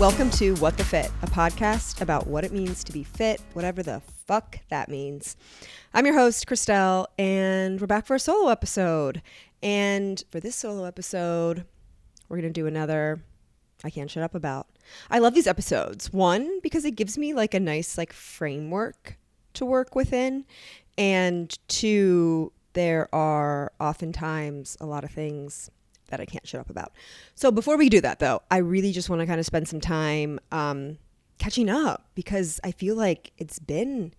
Welcome to What the Fit, a podcast about what it means to be fit, whatever the fuck that means. I'm your host, Christelle, and we're back for a solo episode. And for this solo episode, we're going to do another I Can't Shut Up About. I love these episodes. One, because it gives me like a nice like framework to work within. And two, there are oftentimes a lot of things that I can't shut up about. So before we do that though, I really just want to kind of spend some time catching up because I feel like it's been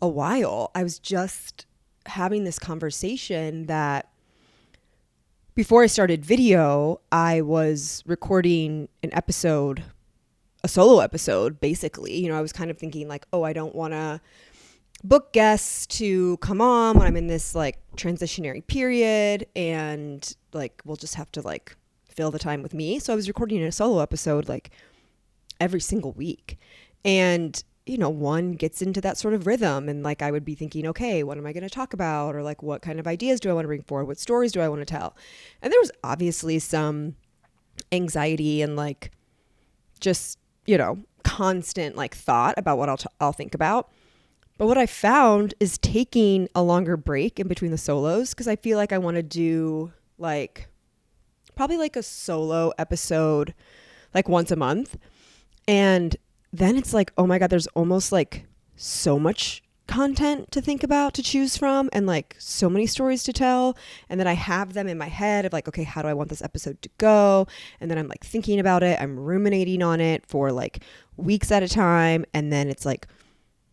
a while. I was just having this conversation that before I started video, I was recording an episode, a solo episode, basically. You know, I was kind of thinking like, oh, I don't want to book guests to come on when I'm in this like transitionary period, and like we'll just have to like fill the time with me. So I was recording a solo episode like every single week, and you know, one gets into that sort of rhythm, and like I would be thinking, okay, what am I going to talk about, or like what kind of ideas do I want to bring forward, what stories do I want to tell? And there was obviously some anxiety and like just, you know, constant like thought about what I'll think about. But what I found is taking a longer break in between the solos, because I feel like I want to do like probably like a solo episode like once a month. And then it's like, oh my God, there's almost like so much content to think about, to choose from, and like so many stories to tell. And then I have them in my head of like, okay, how do I want this episode to go? And then I'm like thinking about it. I'm ruminating on it for like weeks at a time. And then it's like,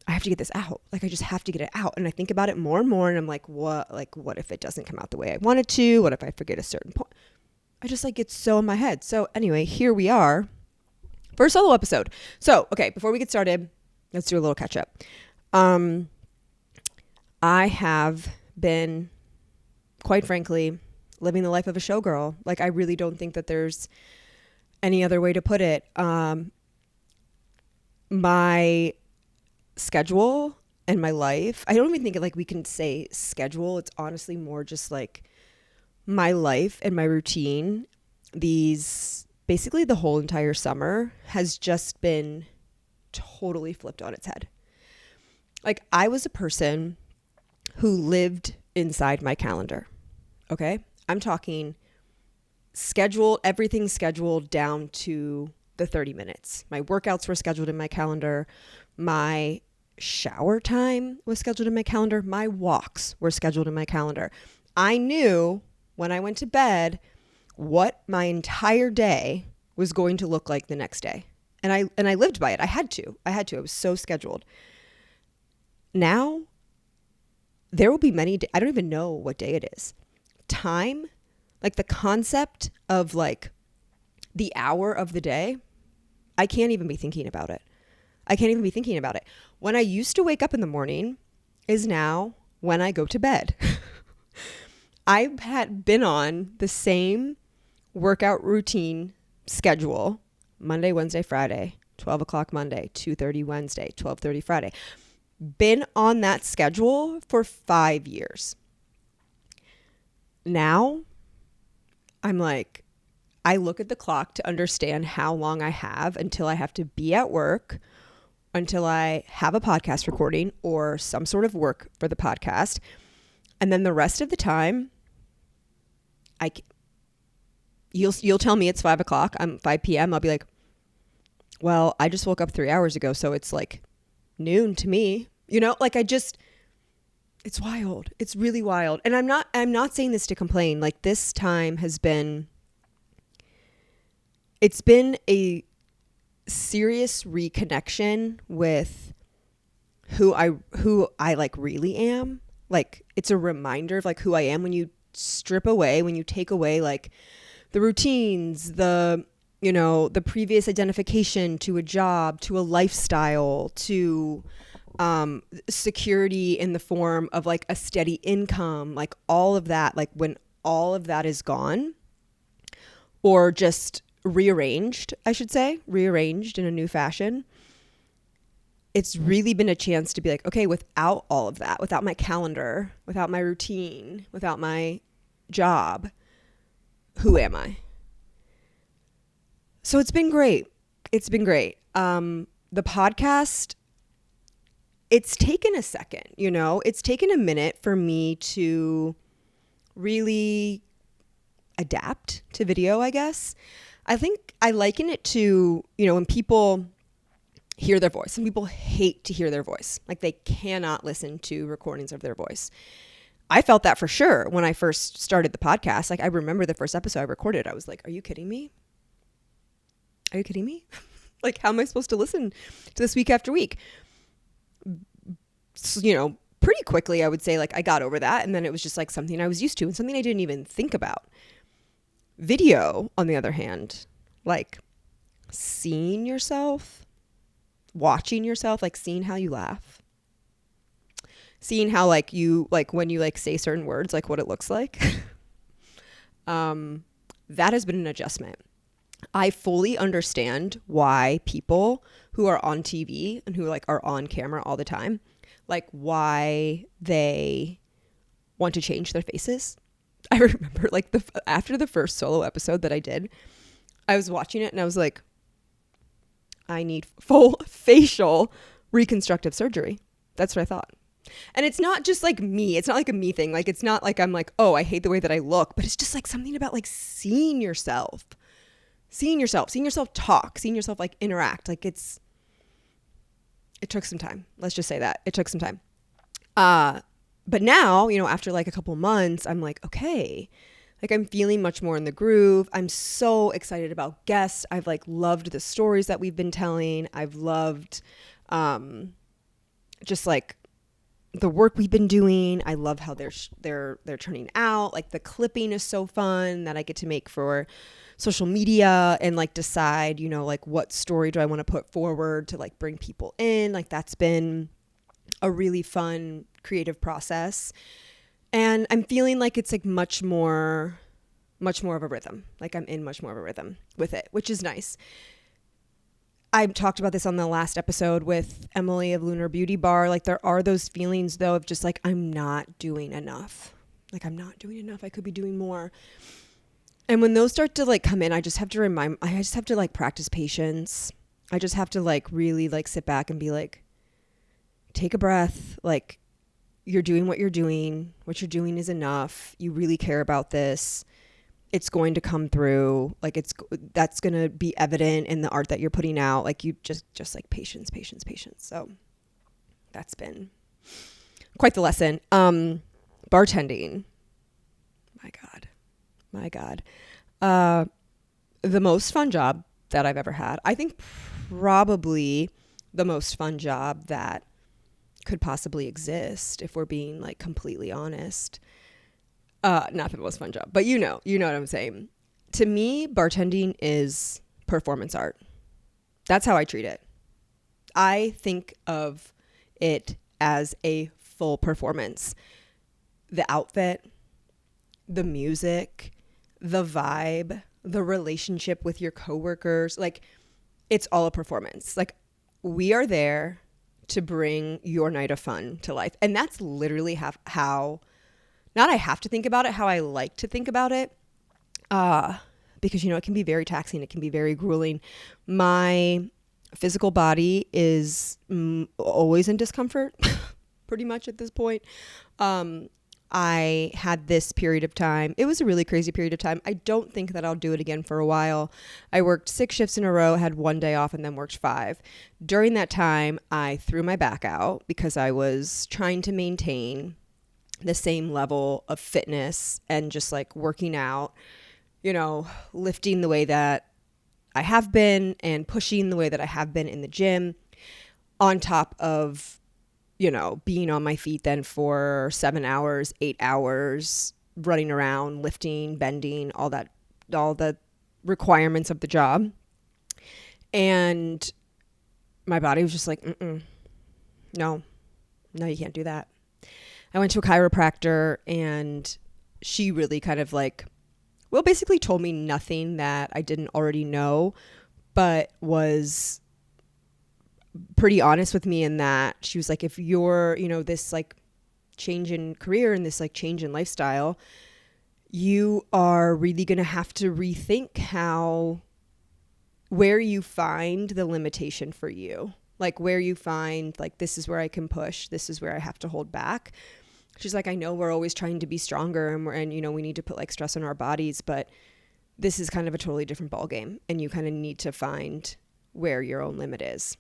I have to get this out. Like, I just have to get it out. And I think about it more and more. And I'm like, what if it doesn't come out the way I want it to? What if I forget a certain point? I just like get so in my head. So anyway, here we are for a solo episode. So, okay, before we get started, let's do a little catch up. I have been, quite frankly, living the life of a showgirl. Like, I really don't think that there's any other way to put it. My schedule and my life, I don't even think like we can say schedule. It's honestly more just like my life and my routine. Basically the whole entire summer has just been totally flipped on its head. Like, I was a person who lived inside my calendar. Okay. I'm talking scheduled, everything scheduled down to the 30 minutes. My workouts were scheduled in my calendar. My shower time was scheduled in my calendar. My walks were scheduled in my calendar. I knew when I went to bed what my entire day was going to look like the next day. And I lived by it. I had to. It was so scheduled. Now, there will be many I don't even know what day it is. Time, like the concept of like the hour of the day, I can't even be thinking about it. When I used to wake up in the morning is now when I go to bed. I had been on the same workout routine schedule, Monday, Wednesday, Friday, 12 o'clock Monday, 2:30 Wednesday, 12:30 Friday. Been on that schedule for 5 years. Now, I'm like, I look at the clock to understand how long I have until I have to be at work, until I have a podcast recording or some sort of work for the podcast. And then the rest of the time, you'll tell me it's 5 o'clock. I'm 5 p.m. I'll be like, well, I just woke up 3 hours ago. So it's like noon to me, you know, like it's wild. It's really wild. And I'm not saying this to complain. Like, this time it's been a serious reconnection with who I like really am. Like, it's a reminder of like who I am when you take away like the routines, the previous identification to a job, to a lifestyle, to security in the form of like a steady income, like all of that. Like, when all of that is gone, or just rearranged in a new fashion, it's really been a chance to be like, okay, without all of that, without my calendar, without my routine, without my job, who am I? So it's been great. It's been great. The podcast, it's taken a second, it's taken a minute for me to really adapt to video, I guess. I think I liken it to, when people hear their voice. Some people hate to hear their voice. Like they cannot listen to recordings of their voice. I felt that for sure when I first started the podcast. Like I remember the first episode I recorded, I was like, are you kidding me? Are you kidding me? Like, how am I supposed to listen to this week after week? So, pretty quickly, I would say, like, I got over that. And then it was just like something I was used to and something I didn't even think about. Video, on the other hand, like seeing yourself, watching yourself, like seeing how you laugh, seeing how like you, like when you like say certain words, like what it looks like. That has been an adjustment. I fully understand why people who are on TV and who like are on camera all the time, like why they want to change their faces. I remember like after the first solo episode that I did, I was watching it and I was like, I need full facial reconstructive surgery. That's what I thought. And it's not just like me. It's not like a me thing. Like, it's not like I'm like, oh, I hate the way that I look, but it's just like something about like seeing yourself talk, seeing yourself like interact. Like it took some time. Let's just say that it took some time. But now, after like a couple months, I'm like, okay, like I'm feeling much more in the groove. I'm so excited about guests. I've like loved the stories that we've been telling. I've loved, just like the work we've been doing. I love how they're turning out. Like the clipping is so fun that I get to make for social media and like decide, like what story do I want to put forward to like bring people in. Like that's been a really fun creative process. And I'm feeling like it's like much more of a rhythm. Like I'm in much more of a rhythm with it, which is nice. I talked about this on the last episode with Emily of Lunar Beauty Bar. Like there are those feelings though of just like, I'm not doing enough. Like I'm not doing enough. I could be doing more. And when those start to like come in, I just have to like practice patience. I just have to like really like sit back and be like, take a breath. Like you're doing what you're doing. What you're doing is enough. You really care about this. It's going to come through. Like that's going to be evident in the art that you're putting out. Like you just like patience. So that's been quite the lesson. Bartending. My God. The most fun job that I've ever had. I think probably the most fun job that could possibly exist if we're being like completely honest. Not the most fun job, but you know what I'm saying. To me, bartending is performance art. That's how I treat it. I think of it as a full performance. The outfit, the music, the vibe, the relationship with your coworkers, like it's all a performance. Like we are there to bring your night of fun to life. And that's literally how not I have to think about it, how I like to think about it. Because, it can be very taxing. It can be very grueling. My physical body is always in discomfort pretty much at this point. I had this period of time. It was a really crazy period of time. I don't think that I'll do it again for a while. I worked 6 shifts in a row, had 1 day off, and then worked 5. During that time, I threw my back out because I was trying to maintain the same level of fitness and just like working out, lifting the way that I have been and pushing the way that I have been in the gym on top of being on my feet then for 7 hours, 8 hours, running around, lifting, bending, all the requirements of the job. And my body was just like, no, you can't do that. I went to a chiropractor and she really kind of like, basically told me nothing that I didn't already know, but was pretty honest with me in that she was like, if you're, this like change in career and this like change in lifestyle, you are really going to have to rethink how where you find the limitation for you, like where you find like, this is where I can push, this is where I have to hold back. She's like, I know we're always trying to be stronger and you know, we need to put like stress on our bodies, but this is kind of a totally different ballgame, and you kind of need to find where your own limit is.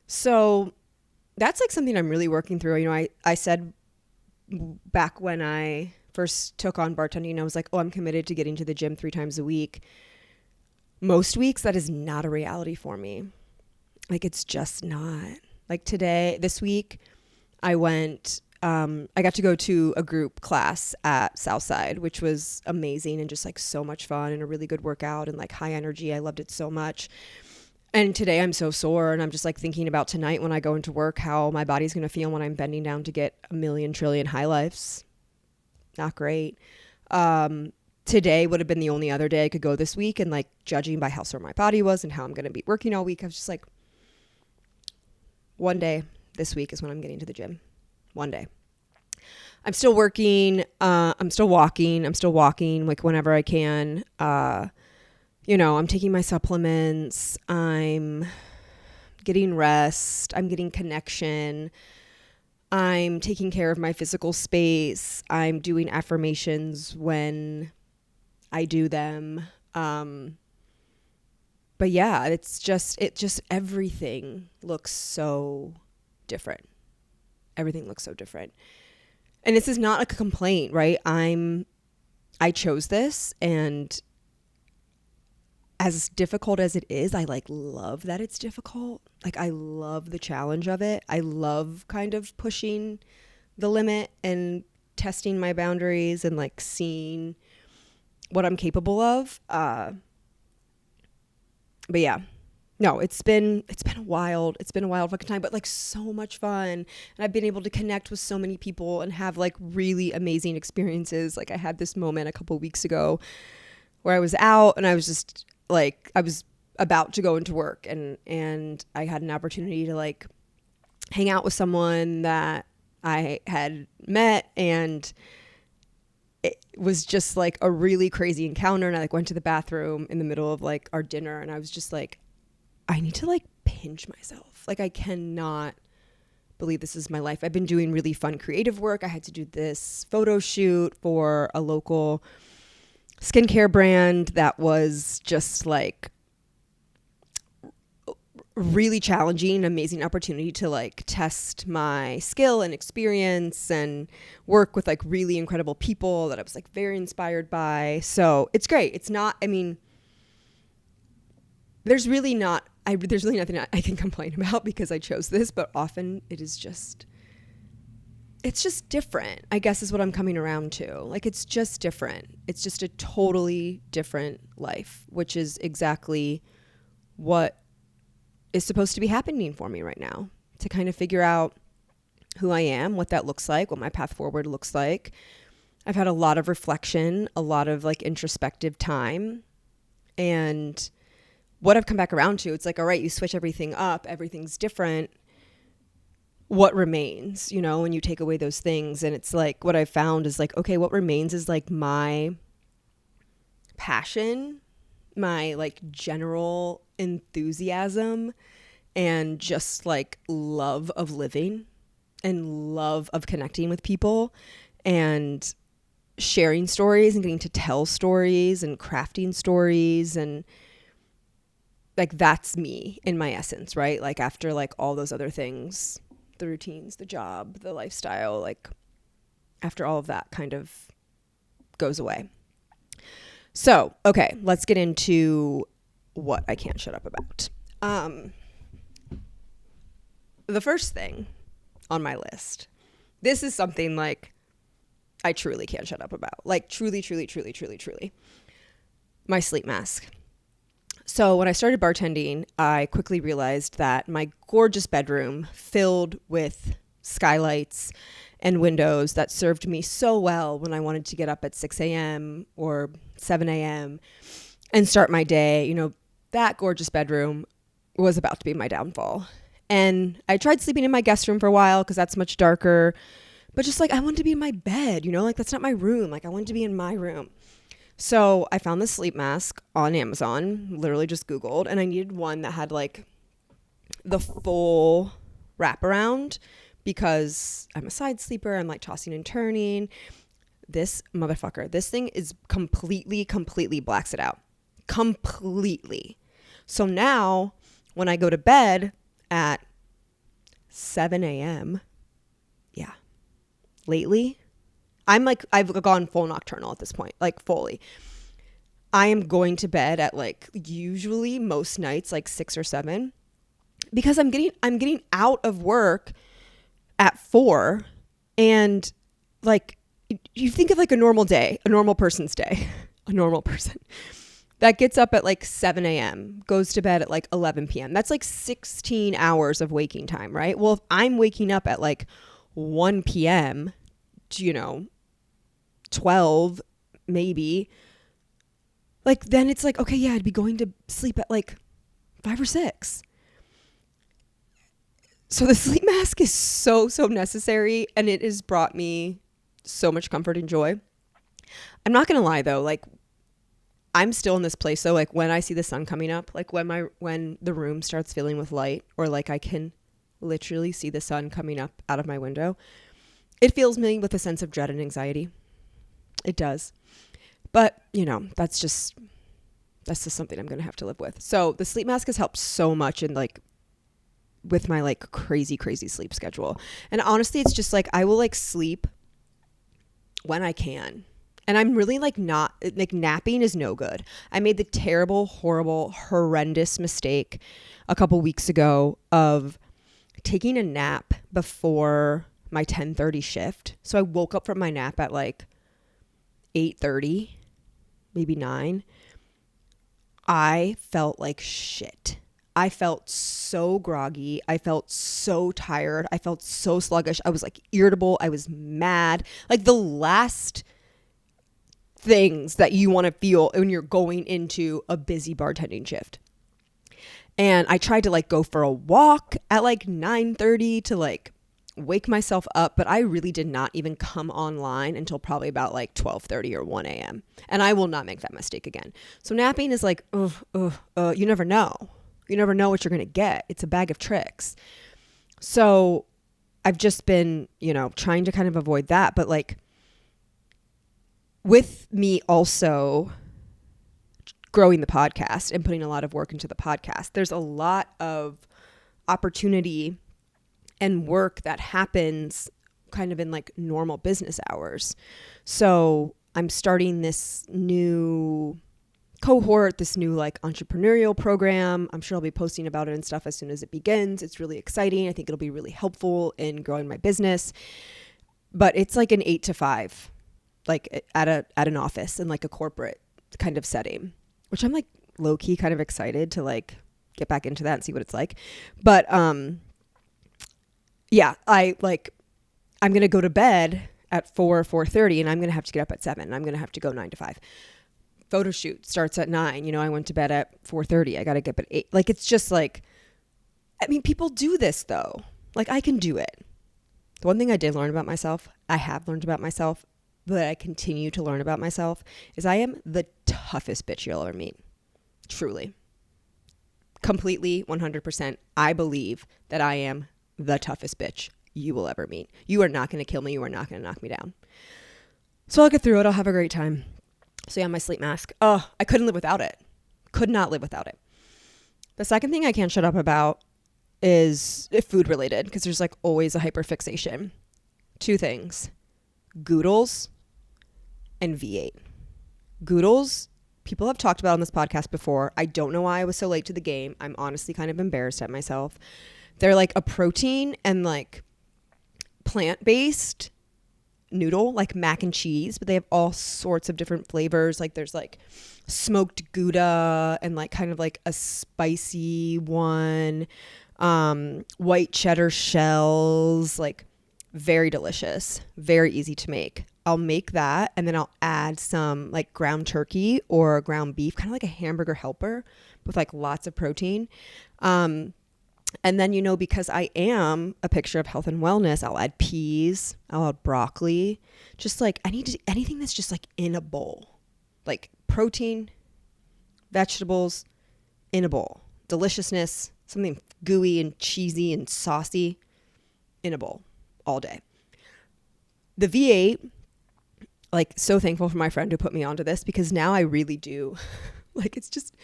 So that's like something I'm really working through. You know, I said back when I first took on bartending, I was like, oh, I'm committed to getting to the gym 3 times a week. Most weeks, that is not a reality for me. Like, it's just not. Like this week, I got to go to a group class at Southside, which was amazing and just like so much fun and a really good workout and like high energy. I loved it so much. And today I'm so sore, and I'm just like thinking about tonight when I go into work, how my body's going to feel when I'm bending down to get 1,000,000 trillion high lifes. Not great. Today would have been the only other day I could go this week, and like judging by how sore my body was and how I'm going to be working all week, I was just like, one day this week is when I'm getting to the gym. One day. I'm still working. I'm still walking. Like whenever I can. You know, I'm taking my supplements. I'm getting rest. I'm getting connection. I'm taking care of my physical space. I'm doing affirmations when I do them. But yeah, it just everything looks so different. Everything looks so different. And this is not like a complaint, right? I chose this, and as difficult as it is, I like love that it's difficult. Like, I love the challenge of it. I love kind of pushing the limit and testing my boundaries and like seeing what I'm capable of. But yeah, no, it's been a wild fucking time, but like so much fun. And I've been able to connect with so many people and have like really amazing experiences. Like, I had this moment a couple weeks ago where I was out and I was just like, I was about to go into work, and I had an opportunity to like hang out with someone that I had met, and it was just like a really crazy encounter. And I like went to the bathroom in the middle of like our dinner, and I was just like, I need to like pinch myself. Like, I cannot believe this is my life. I've been doing really fun creative work. I had to do this photo shoot for a local skincare brand that was just like really challenging, amazing opportunity to like test my skill and experience and work with like really incredible people that I was like very inspired by. So it's great. It's not, I mean, there's really nothing I can complain about because I chose this, but often it's just different, I guess, is what I'm coming around to. Like, it's just different. It's just a totally different life, which is exactly what is supposed to be happening for me right now, to kind of figure out who I am, what that looks like, what my path forward looks like. I've had a lot of reflection, a lot of like introspective time, and what I've come back around to, it's like, all right, you switch everything up, everything's different. What remains, you know, when you take away those things? And it's like, what I've found is like, okay, what remains is like my passion, my like general enthusiasm, and just like love of living and love of connecting with people and sharing stories and getting to tell stories and crafting stories. And like, that's me in my essence, right? Like, after like all those other things, the routines, the job, the lifestyle, like after all of that kind of goes away. So, okay, let's get into what I can't shut up about. The first thing on my list, this is something like I truly can't shut up about. Like, truly. My sleep mask. So when I started bartending, I quickly realized that my gorgeous bedroom filled with skylights and windows that served me so well when I wanted to get up at 6 a.m. or 7 a.m. and start my day, you know, that gorgeous bedroom was about to be my downfall. And I tried sleeping in my guest room for a while because that's much darker, but just like, I wanted to be in my bed, you know, like that's not my room. Like, I wanted to be in my room. So I found the sleep mask on Amazon, literally just Googled, and I needed one that had like the full wraparound because I'm a side sleeper. I'm like tossing and turning. This motherfucker, this thing is completely blacks it out. Completely. So now when I go to bed at 7 a.m., yeah, lately, I've gone full nocturnal at this point, like fully. I am going to bed at like usually most nights like 6 or 7 because I'm getting out of work at 4, and like you think of like a normal day, a normal person's day, a normal person that gets up at like 7 a.m., goes to bed at like 11 p.m. That's like 16 hours of waking time, right? Well, if I'm waking up at like 1 p.m., 12 maybe, like then it's like, okay, yeah, I'd be going to sleep at like 5 or 6. So the sleep mask is so necessary, and it has brought me so much comfort and joy. I'm not gonna lie though, like I'm still in this place. So like when I see the sun coming up, like when the room starts filling with light, or like I can literally see the sun coming up out of my window, it fills me with a sense of dread and anxiety. It does. But that's just something I'm gonna have to live with. So the sleep mask has helped so much in like with my like crazy sleep schedule. And honestly, it's just like I will like sleep when I can. And I'm really like not like napping is no good. I made the terrible, horrible, horrendous mistake a couple weeks ago of taking a nap before my 10:30 shift. So I woke up from my nap at like 8:30, maybe 9. I felt like shit. I felt so groggy. I felt so tired. I felt so sluggish. I was like irritable. I was mad. Like the last things that you want to feel when you're going into a busy bartending shift. And I tried to like go for a walk at like 9:30 to like wake myself up, but I really did not even come online until probably about like 12:30 or 1 a.m. And I will not make that mistake again. So napping is like, you never know. You never know what you're going to get. It's a bag of tricks. So I've just been, trying to kind of avoid that. But like with me also growing the podcast and putting a lot of work into the podcast, there's a lot of opportunity and work that happens kind of in like normal business hours. So I'm starting this new cohort, this new like entrepreneurial program. I'm sure I'll be posting about it and stuff as soon as it begins. It's really exciting. I think it'll be really helpful in growing my business. But it's like an 8 to 5, like at an office in like a corporate kind of setting, which I'm like low key kind of excited to like get back into that and see what it's like. But yeah, I'm going to go to bed at 4:30, and I'm going to have to get up at 7. And I'm going to have to go 9 to 5. Photo shoot starts at 9. I went to bed at 4:30. I got to get up at 8. Like, it's just like, I mean, people do this though. Like, I can do it. The one thing I did learn about myself, I have learned about myself, but I continue to learn about myself, is I am the toughest bitch you'll ever meet. Truly. Completely, 100%. I believe that I am the toughest bitch you will ever meet. You are not going to kill me. You are not going to knock me down. So I'll get through it. I'll have a great time. So yeah, my sleep mask. Oh, I couldn't live without it. Could not live without it. The second thing I can't shut up about is food related, because there's like always a hyperfixation. 2 things. Goodles and V8. Goodles, people have talked about on this podcast before. I don't know why I was so late to the game. I'm honestly kind of embarrassed at myself. They're like a protein and like plant-based noodle, like mac and cheese, but they have all sorts of different flavors. Like there's like smoked Gouda and like kind of like a spicy one, white cheddar shells, like very delicious, very easy to make. I'll make that, and then I'll add some like ground turkey or ground beef, kind of like a hamburger helper with like lots of protein. And then, because I am a picture of health and wellness, I'll add peas, I'll add broccoli, just like anything that's just like in a bowl, like protein, vegetables in a bowl. Deliciousness, something gooey and cheesy and saucy in a bowl all day. The V8, like, so thankful for my friend who put me onto this, because now I really do, like, it's just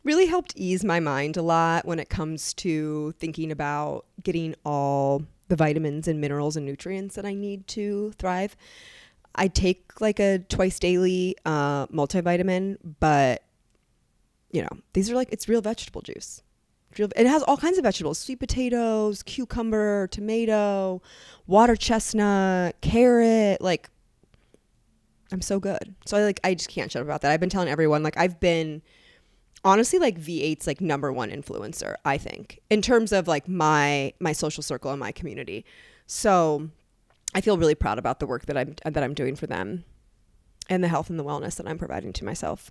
really helped ease my mind a lot when it comes to thinking about getting all the vitamins and minerals and nutrients that I need to thrive. I take like a twice daily multivitamin, but these are like, it's real vegetable juice. It has all kinds of vegetables: sweet potatoes, cucumber, tomato, water chestnut, carrot. Like, I'm so good. So I just can't shut up about that. I've been telling everyone, like, I've been honestly like V8's like number one influencer, I think, in terms of like my social circle and my community. So I feel really proud about the work that I'm doing for them and the health and the wellness that I'm providing to myself.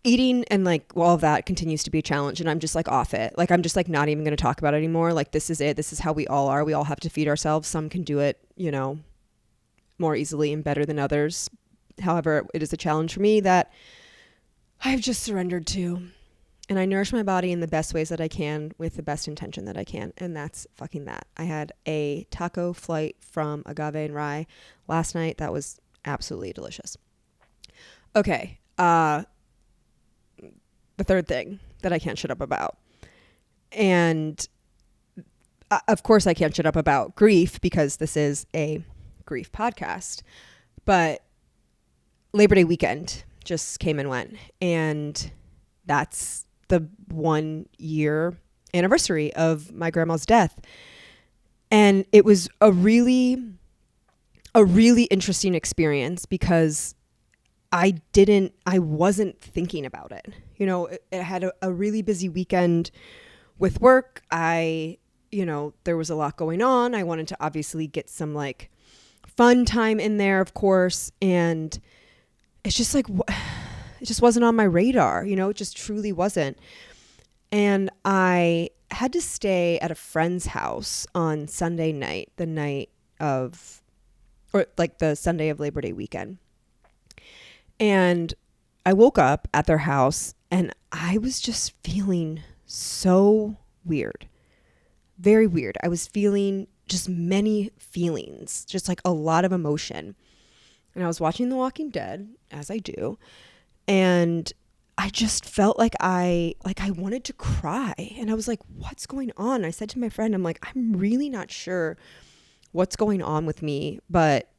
Eating and like all of that continues to be a challenge, and I'm just like off it. Like, I'm just like not even going to talk about it anymore. Like, this is it. This is how we all are. We all have to feed ourselves. Some can do it, more easily and better than others. However, it is a challenge for me that I've just surrendered to. And I nourish my body in the best ways that I can with the best intention that I can. And that's fucking that. I had a taco flight from Agave and Rye last night. That was absolutely delicious. Okay. The third thing that I can't shut up about. And of course I can't shut up about grief, because this is a grief podcast. But Labor Day weekend just came and went. And that's the 1 year anniversary of my grandma's death. And it was a really interesting experience, because I wasn't thinking about it. It had a really busy weekend with work. there was a lot going on. I wanted to obviously get some like fun time in there, of course. And it's just like, it just wasn't on my radar. It just truly wasn't. And I had to stay at a friend's house on Sunday night, the Sunday of Labor Day weekend. And I woke up at their house and I was just feeling so weird. Very weird. I was feeling just many feelings, just like a lot of emotion. And I was watching The Walking Dead, as I do, and I just felt like I wanted to cry. And I was like, what's going on? I said to my friend, I'm like, I'm really not sure what's going on with me, but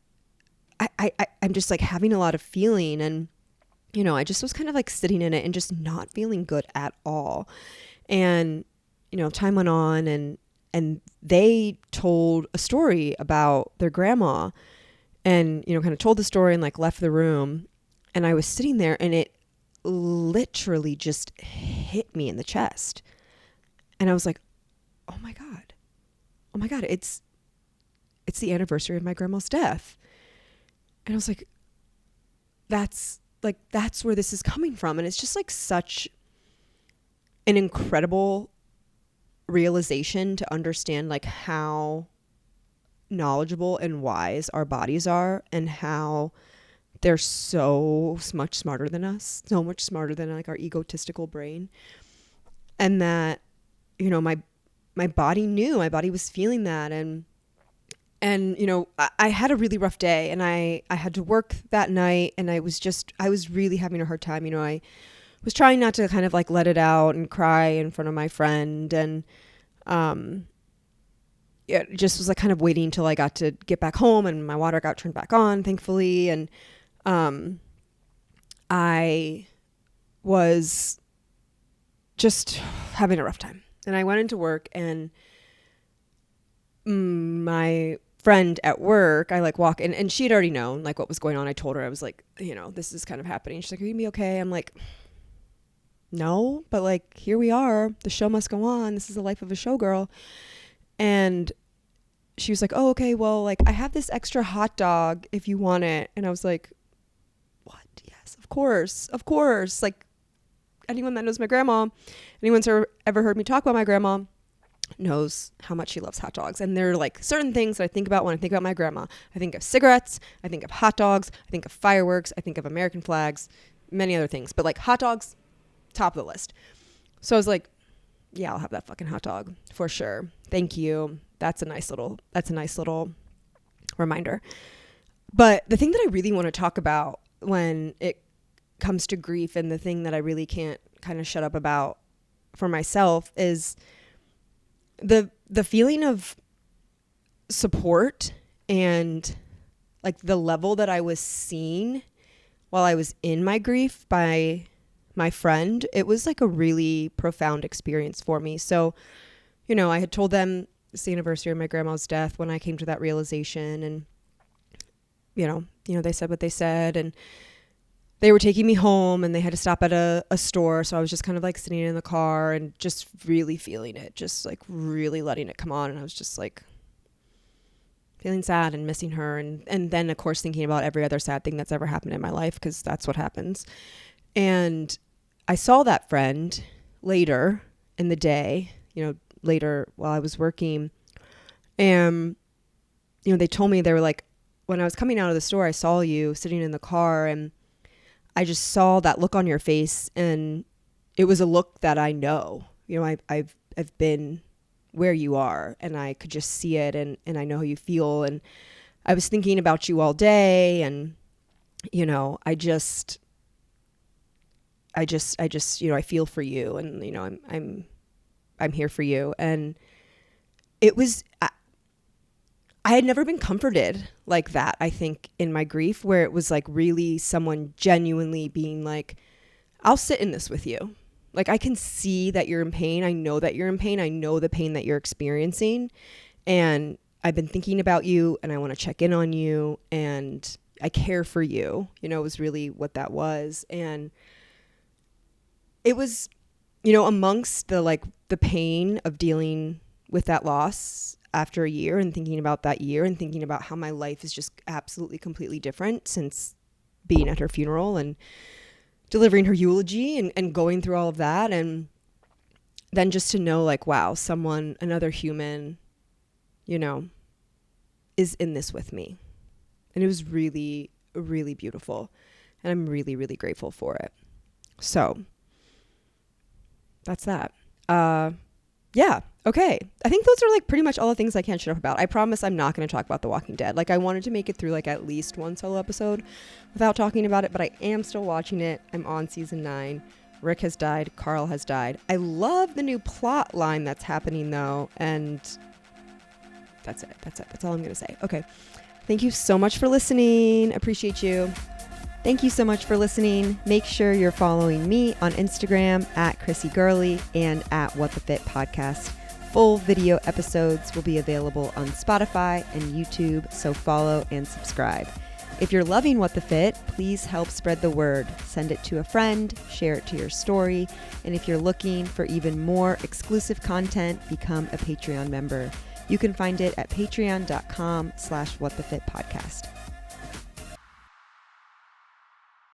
I'm just like having a lot of feeling. And, I just was kind of like sitting in it and just not feeling good at all. And, time went on and they told a story about their grandma and, kind of told the story and like left the room. And I was sitting there and it literally just hit me in the chest. And I was like, oh my God, it's the anniversary of my grandma's death. And I was like, that's where this is coming from. And it's just like such an incredible realization to understand like how knowledgeable and wise our bodies are, and how they're so much smarter than us, so much smarter than like our egotistical brain. And that, my body knew, my body was feeling that. And I had a really rough day, and I had to work that night, and I was really having a hard time. I was trying not to kind of like let it out and cry in front of my friend. And, it just was like kind of waiting till I got to get back home and my water got turned back on, thankfully. And, I was just having a rough time, and I went into work, and my friend at work, I like walk in, and she had already known like what was going on. I told her, I was like, this is kind of happening. She's like, are you gonna be okay? I'm like, no, but like, here we are. The show must go on. This is the life of a showgirl. And she was like, oh, okay, well, like, I have this extra hot dog if you want it. And I was like, what? Yes, of course. Like, anyone that knows my grandma, anyone's ever heard me talk about my grandma, knows how much she loves hot dogs. And there are like certain things that I think about when I think about my grandma. I think of cigarettes, I think of hot dogs, I think of fireworks, I think of American flags, many other things. But like hot dogs, top of the list. So I was like, yeah, I'll have that fucking hot dog for sure. Thank you. That's a nice little reminder. But the thing that I really want to talk about when it comes to grief, and the thing that I really can't kind of shut up about for myself, is the feeling of support and like the level that I was seen while I was in my grief by my friend. It was like a really profound experience for me. So, you know, I had told them it's the anniversary of my grandma's death when I came to that realization, and you know, they said what they said, and they were taking me home, and they had to stop at a store. So I was just kind of like sitting in the car and just really feeling it, just like really letting it come on. And I was just like feeling sad and missing her. And then of course thinking about every other sad thing that's ever happened in my life, because that's what happens. And I saw that friend later in the day, later while I was working. And, they told me, they were like, when I was coming out of the store, I saw you sitting in the car, and I just saw that look on your face, and it was a look that I know. I've been where you are, and I could just see it, and I know how you feel. And I was thinking about you all day, and I feel for you, and I'm here for you. And it was, I had never been comforted like that, I think, in my grief, where it was like really someone genuinely being like, I'll sit in this with you. Like, I can see that you're in pain. I know that you're in pain. I know the pain that you're experiencing. And I've been thinking about you, and I want to check in on you, and I care for you. It was really what that was. And it was, amongst the pain of dealing with that loss after a year, and thinking about that year, and thinking about how my life is just absolutely completely different since being at her funeral and delivering her eulogy, and going through all of that. And then just to know, like, wow, another human, is in this with me. And it was really, really beautiful. And I'm really, really grateful for it. So that's that. Yeah. Okay. I think those are like pretty much all the things I can't shut up about. I promise I'm not going to talk about The Walking Dead. Like, I wanted to make it through like at least one solo episode without talking about it, but I am still watching it. I'm on season 9. Rick has died. Carl has died. I love the new plot line that's happening though. And that's it. That's all I'm going to say. Okay. Thank you so much for listening. Appreciate you. Thank you so much for listening. Make sure you're following me on Instagram at Chrissy Gurley and at What the Fit Podcast. Full video episodes will be available on Spotify and YouTube, so follow and subscribe. If you're loving What the Fit, please help spread the word. Send it to a friend, share it to your story, and if you're looking for even more exclusive content, become a Patreon member. You can find it at patreon.com/whatthefitpodcast.